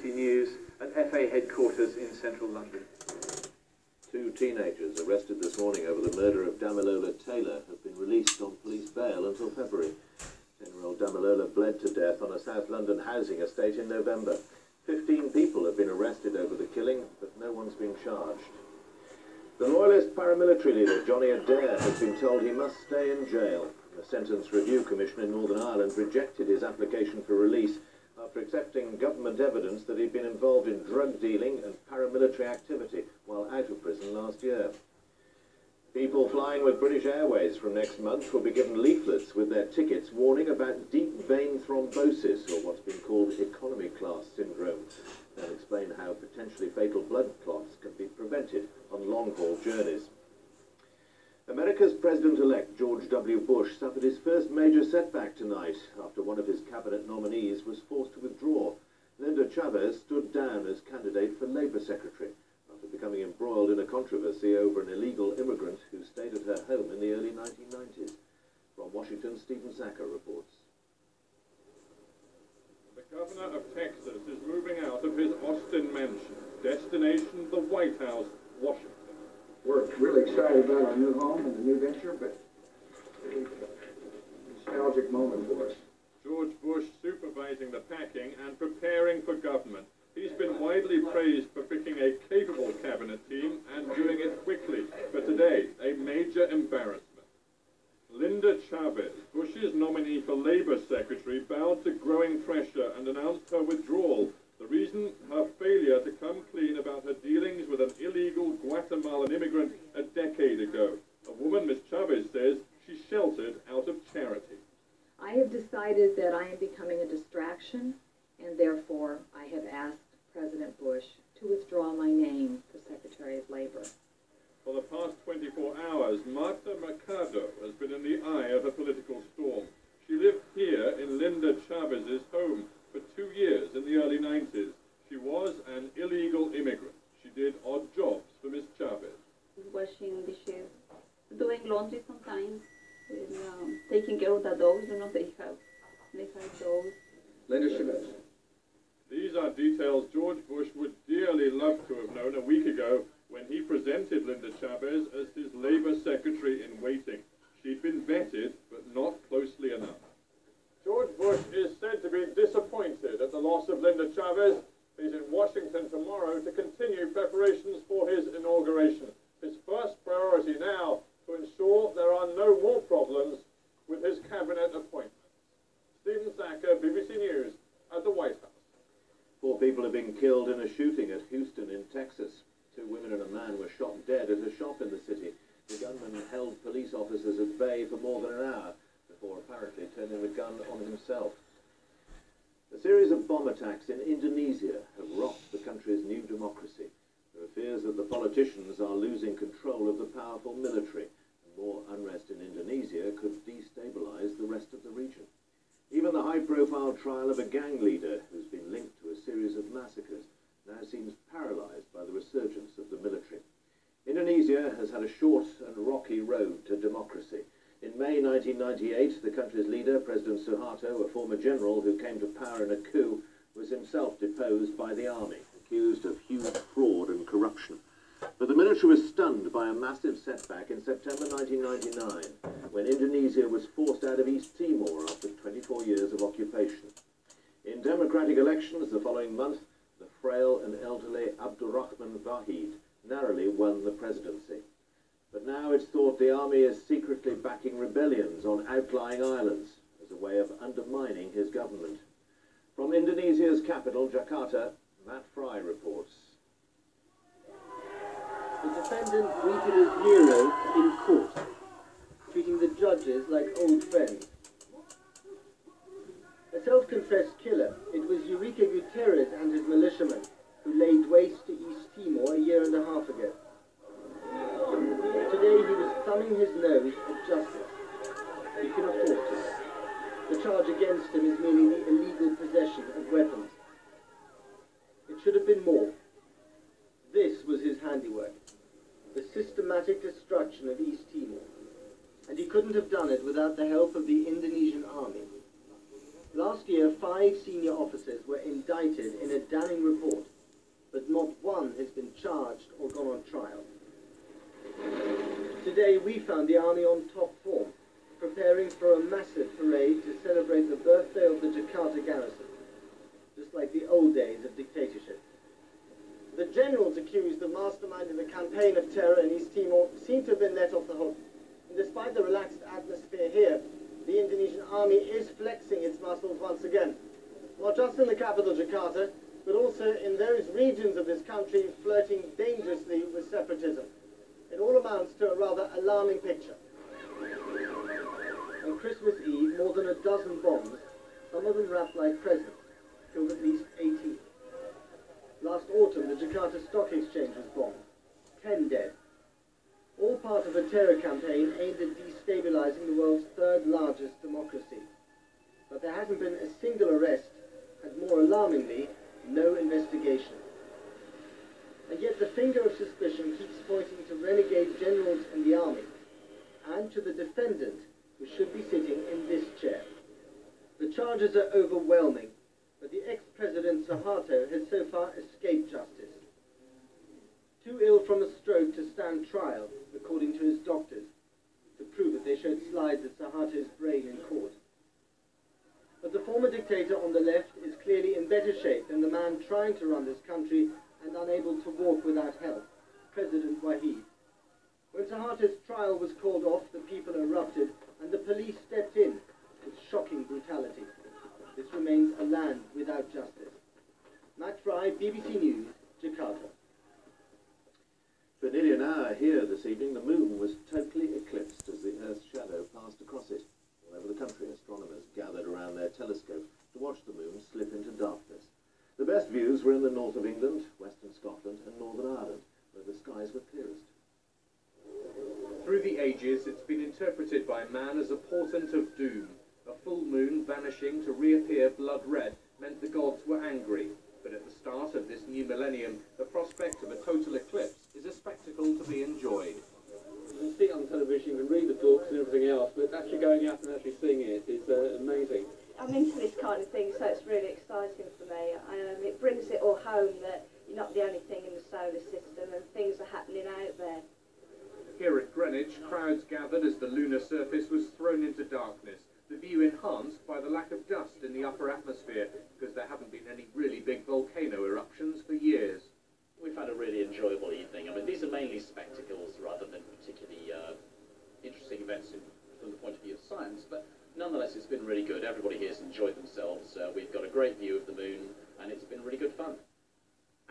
BBC News at FA headquarters in central London. Two teenagers arrested this morning over the murder of Damilola Taylor have been released on police bail until February. 10-year-old Damilola bled to death on a South London housing estate in November. 15 people have been arrested over the killing, but no one's been charged. The loyalist paramilitary leader Johnny Adair has been told he must stay in jail. The Sentence Review Commission in Northern Ireland rejected his application for release after accepting government evidence that he'd been involved in drug dealing and paramilitary activity while out of prison last year. People flying with British Airways from next month will be given leaflets with their tickets warning about deep vein thrombosis, or what's been called economy class syndrome. They'll explain how potentially fatal blood clots can be prevented on long-haul journeys. America's President-elect George W. Bush suffered his first major setback tonight after one of his cabinet nominees was forced to withdraw. Linda Chavez stood down as candidate for Labour Secretary after becoming embroiled in a controversy over an illegal immigrant who stayed at her home in the early 1990s. From Washington, Stephen Sacker reports. The governor of Texas is moving out of his Austin mansion, destination the White House, Washington. We're really excited about our new home and the new venture, but it's a nostalgic moment for us. George Bush supervising the packing and preparing for government. He's been widely praised for picking a capable cabinet team and doing it quickly. But today, a major embarrassment. Linda Chavez, Bush's nominee for Labour Secretary, bowed to growing pressure and announced her withdrawal. The reason, her failure to come clean about her dealings with an illegal Guatemalan immigrant a decade ago. A woman, Ms. Chavez says, she sheltered out of charity. I have decided that I am becoming a distraction, and therefore I have asked President Bush to withdraw my name for Secretary of Labor. For the past 24 hours, Marta Mercado has been in the eye of a political storm. She lived here in Linda Chavez's home for 2 years in the early 90s. She was an illegal immigrant. She did odd jobs for Ms. Chavez. Washing dishes, doing laundry sometimes, taking care of the dogs. You know, they have dogs. Linda Chavez. These are details George Bush would dearly love to have known a week ago when he presented Linda Chavez as his Labour Secretary in waiting. She'd been vetted, but not closely enough. George Bush is said to be disappointed at the loss of Linda Chavez. He's in Washington tomorrow to continue preparations for his inauguration. His first priority now to ensure there are no more problems with his cabinet appointments. Stephen Sacker, BBC News, at the White House. 4 people have been killed in a shooting at Houston in Texas. 2 women and a man were shot dead at a shop in the city. The gunman held police officers at bay for more than an hour before apparently turning the gun on himself. A series of bomb attacks in Indonesia have rocked the country's new democracy. There are fears that the politicians are losing control of the powerful military, and more unrest in Indonesia could destabilize the rest of the region. Even the high-profile trial of a gang leader who's been linked to a series of massacres now seems paralyzed by the resurgence of the military. Indonesia has had a short and rocky road to democracy. In May 1998, the country's leader, President Suharto, a former general who came to power in a coup, was himself deposed by the army, accused of huge fraud and corruption. But the military was stunned by a massive setback in September 1999, when Indonesia was forced out of East Timor after 24 years of occupation. In democratic elections the following month, the frail and elderly Abdurrahman Wahid narrowly won the presidency. But now it's thought the army is secretly backing rebellions on outlying islands as a way of undermining his government. From Indonesia's capital, Jakarta, Matt Fry reports. The defendant greeted as heroes in court, treating the judges like old friends. A self-confessed killer, it was Eureka Gutierrez and his militiamen who laid waste to East Timor a year and a half ago. Today he was thumbing his nose at justice. He can afford to. The charge against him is merely the illegal possession of weapons. It should have been more. This was his handiwork, the systematic destruction of East Timor. And he couldn't have done it without the help of the Indonesian army. Last year, 5 senior officers were indicted in a damning report, but not one has been charged or gone on trial. Today, we found the army on top form, preparing for a massive parade to celebrate the birthday of the Jakarta garrison, just like the old days of dictatorship. The generals accused of masterminding the campaign of terror in East Timor seem to have been let off the hook. And despite the relaxed atmosphere here, the Indonesian army is flexing its muscles once again. Not just in the capital, Jakarta, but also in those regions of this country flirting dangerously with separatism. It all amounts to a rather alarming picture. On Christmas Eve, more than a dozen bombs, some of them wrapped like presents, killed at least 18. Last autumn, the Jakarta Stock Exchange was bombed. 10 dead. All part of a terror campaign aimed at destabilizing the world's third largest democracy. But there hasn't been a single arrest, and more alarmingly, no investigation. And yet the finger of suspicion keeps pointing to renegade generals in the army, and to the defendant who should be sitting in this chair. The charges are overwhelming, but the ex-president Suharto has so far escaped justice. Too ill from a stroke to stand trial, according to his doctors, to prove that they showed slides at Suharto's brain in court. But the former dictator on the left is clearly in better shape than the man trying to run this country and unable to walk without help, President Wahid. When Suharto's trial was called off, the people erupted and the police stepped in with shocking brutality. This remains a land without justice. Matt Fry, BBC News, Jakarta. For nearly an hour here this evening, the moon was totally eclipsed as the Earth's shadow passed across it. All over the country, astronomers gathered around their telescopes to watch the moon slip into darkness. The best views were in the north of England, western Scotland and Northern Ireland, where the skies were clearest. Through the ages, it's been interpreted by man as a portent of doom. A full moon vanishing to reappear blood red meant the gods were angry. But at the start of this new millennium, the prospect of a total eclipse is a spectacle to be enjoyed. You can see it on television, you can read the books and everything else, but actually going out and actually seeing it is amazing. I'm into this kind of thing, so it's really exciting for me. It brings it all home that you're not the only thing in the solar system and things are happening out there. Here at Greenwich, crowds gathered as the lunar surface was thrown into darkness, the view enhanced by the lack of dust in the upper atmosphere, because there haven't been any really big volcano eruptions for years. We've had a really enjoyable evening. I mean, these are mainly spectacles rather than particularly interesting events from the point of view of science, but nonetheless it's been really good. Everybody here's enjoyed themselves. We've got a great view of the moon, and it's been really good fun.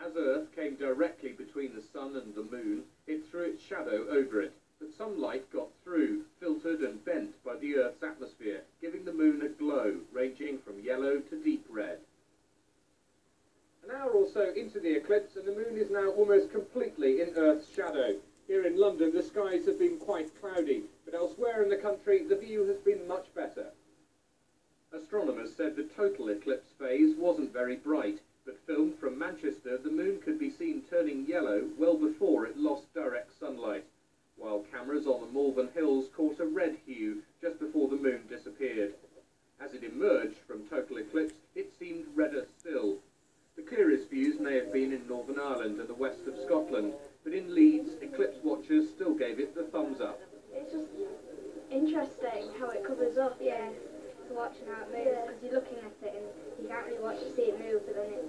As Earth came directly between the sun and the moon, it threw its shadow over it, but some light got through, filtered and bent by the Earth's atmosphere, giving the moon a glow ranging from yellow to deep red. An hour or so into the eclipse and the moon is now almost completely in Earth's shadow. Here in London the skies have been quite cloudy, but elsewhere in the country the view has been much better. Astronomers said the total eclipse phase wasn't very bright, but filmed from Manchester the moon could be seen turning yellow well before it lost direct sunlight, while cameras on the Malvern Hills caught a red hue just before the moon disappeared. As it emerged from total eclipse, it seemed redder still. The clearest views may have been in Northern Ireland and the west of Scotland, but in Leeds, eclipse watchers still gave it the thumbs up. It's just interesting how it covers up, yeah, to watching how it moves, because you're looking at it and you can't really watch it see it move, but then it